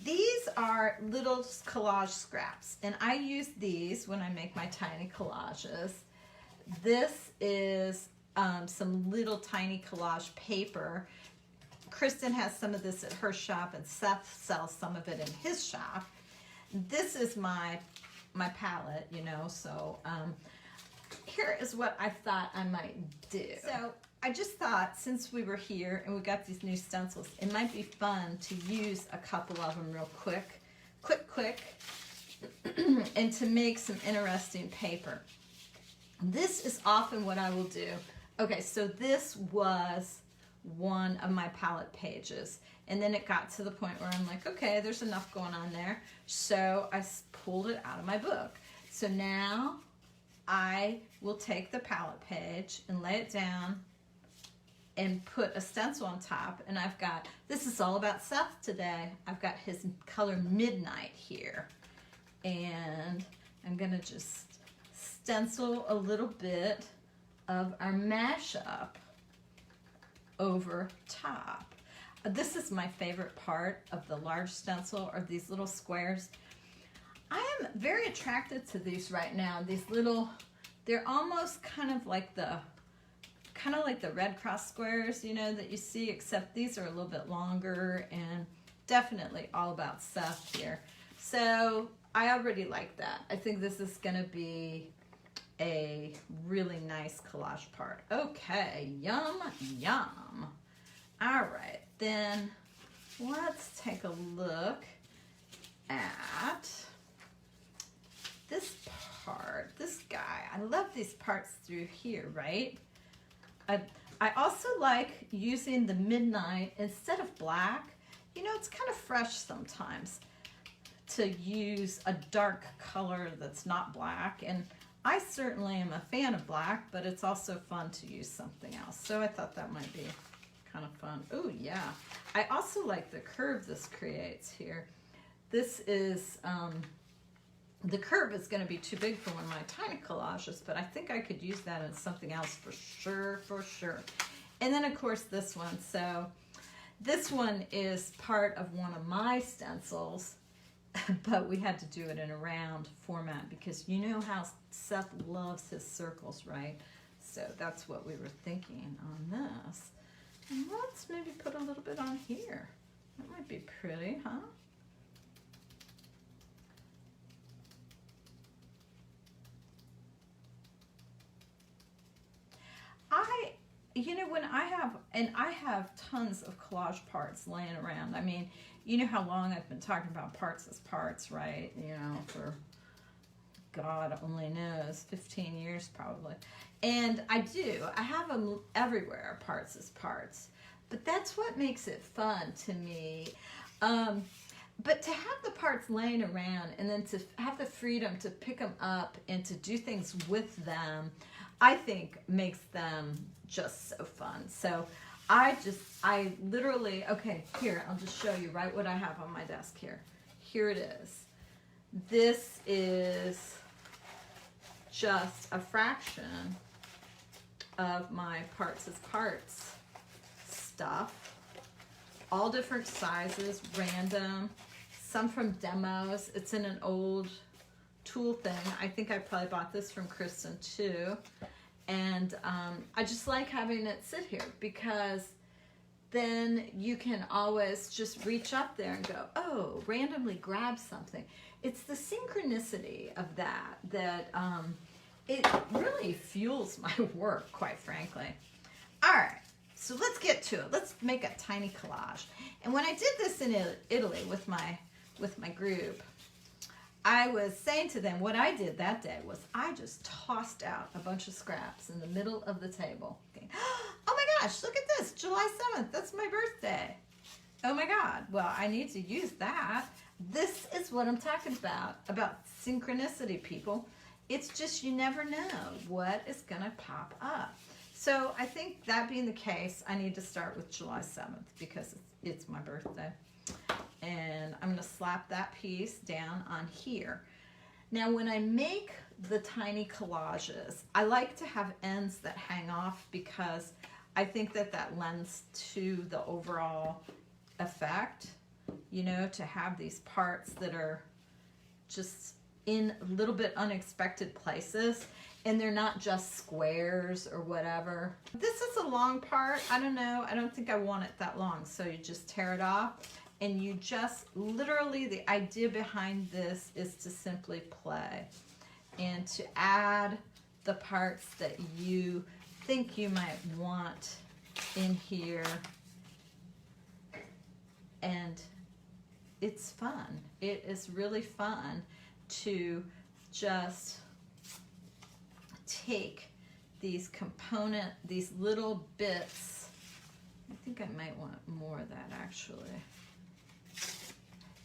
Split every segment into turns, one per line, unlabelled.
these are little collage scraps, and I use these when I make my tiny collages. This is some little tiny collage paper. Kristen has some of this at her shop, and Seth sells some of it in his shop. This is my palette, you know, so here is what I thought I might do. So I just thought, since we were here and we got these new stencils, it might be fun to use a couple of them real quick, and to make some interesting paper. This is often what I will do. Okay, so this was one of my palette pages, and then it got to the point where I'm like, okay, there's enough going on there, so I pulled it out of my book. So now I will take the palette page and lay it down and put a stencil on top, and I've got, this is all about Seth today, I've got his color Midnight here, and I'm gonna just stencil a little bit of our mashup over top. This is my favorite part of the large stencil, are these little squares. I am very attracted to these right now. These little, they're almost kind of like the Red Cross squares, you know, that you see, except these are a little bit longer, and definitely all about Seth here. So I already like that. I think this is gonna be a really nice collage part. Okay, yum, yum. All right, then let's take a look at this part, this guy. I love these parts through here, right? I also like using the Midnight instead of black. You know, it's kind of fresh sometimes to use a dark color that's not black, and I certainly am a fan of black, but it's also fun to use something else. So I thought that might be kind of fun. Oh yeah, I also like the curve this creates here. This is, the curve is going to be too big for one of my tiny collages, but I think I could use that in something else for sure. And then of course this one. So this one is part of one of my stencils, but we had to do it in a round format because you know how Seth loves his circles, right? So that's what we were thinking on this. And let's maybe put a little bit on here. That might be pretty, huh? You know, when I have tons of collage parts laying around. I mean, you know how long I've been talking about parts as parts, right? You know, for God only knows, 15 years probably. And I have them everywhere, parts as parts. But that's what makes it fun to me. But to have the parts laying around and then to have the freedom to pick them up and to do things with them, I think makes them just so fun. So I literally, okay, here, I'll just show you right what I have on my desk here. Here it is. This is just a fraction of my parts as parts stuff. All different sizes, random, some from demos. It's in an old tool thing. I think I probably bought this from Kristen too. And I just like having it sit here because then you can always just reach up there and go, oh, randomly grab something. It's the synchronicity of that it really fuels my work, quite frankly. All right, so let's get to it. Let's make a tiny collage. And when I did this in Italy with my group, I was saying to them, what I did that day was I just tossed out a bunch of scraps in the middle of the table. Okay. Oh my gosh, look at this, July 7th, that's my birthday. Oh my God, well, I need to use that. This is what I'm talking about synchronicity, people. It's just you never know what is gonna pop up. So I think that being the case, I need to start with July 7th because it's my birthday. And I'm gonna slap that piece down on here. Now when I make the tiny collages, I like to have ends that hang off because I think that lends to the overall effect. you know, to have these parts that are just in a little bit unexpected places, and they're not just squares or whatever. This is a long part. I don't know. I don't think I want it that long. So you just tear it off, and you just literally, the idea behind this is to simply play and to add the parts that you think you might want in here. And it's fun. It is really fun to just take these these little bits. I think I might want more of that actually.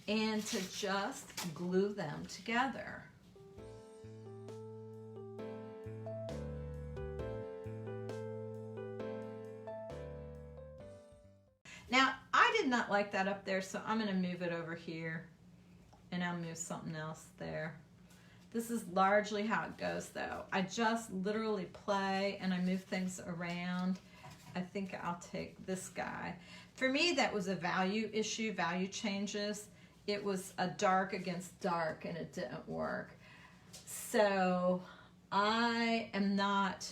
And to just glue them together. Now, I did not like that up there, so I'm going to move it over here, and I'll move something else there. This is largely how it goes, though. I just literally play, and I move things around. I think I'll take this guy. For me, that was a value issue, value changes. It was a dark against dark, and it didn't work. So I am not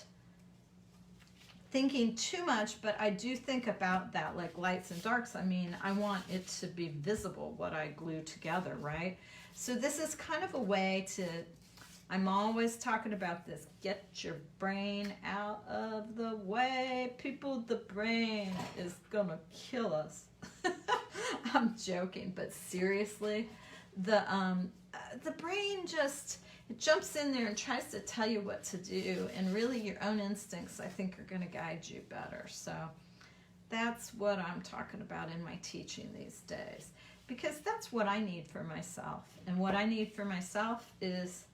thinking too much, but I do think about that, like lights and darks. I mean, I want it to be visible what I glue together, right? So this is kind of a way to, I'm always talking about this, get your brain out of the way. People, the brain is gonna kill us. I'm joking, but seriously, the brain just, it jumps in there and tries to tell you what to do, and really your own instincts, I think, are going to guide you better. So that's what I'm talking about in my teaching these days, because that's what I need for myself, and what I need for myself is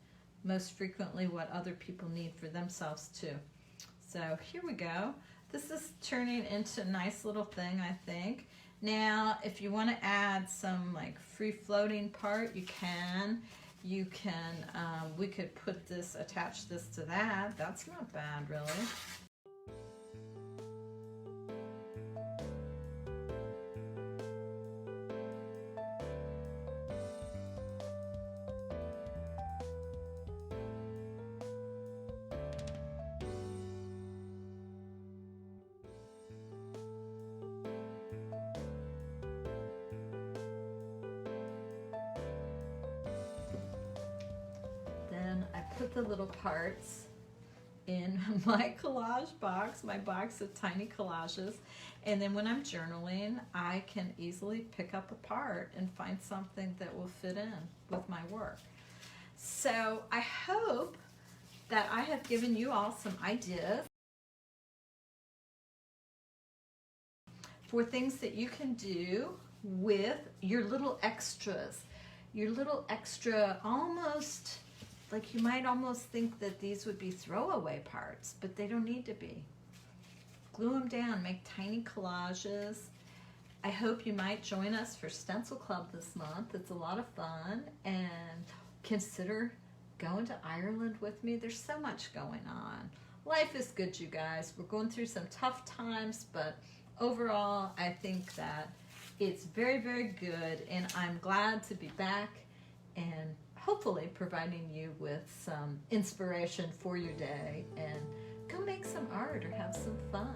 most frequently what other people need for themselves too. So here we go. This is turning into a nice little thing, I think. Now, if you want to add some like free floating part, you can. You can, we could put this, attach this to that. That's not bad, really. I put the little parts in my collage box, my box of tiny collages, and then when I'm journaling, I can easily pick up a part and find something that will fit in with my work. So I hope that I have given you all some ideas for things that you can do with your little extras, almost like you might almost think that these would be throwaway parts, but they don't need to be. Glue them down, make tiny collages. I hope you might join us for Stencil Club this month. It's a lot of fun, and consider going to Ireland with me. There's so much going on. Life is good, you guys. We're going through some tough times, but overall, I think that it's very, very good, and I'm glad to be back and hopefully providing you with some inspiration for your day, and go make some art or have some fun.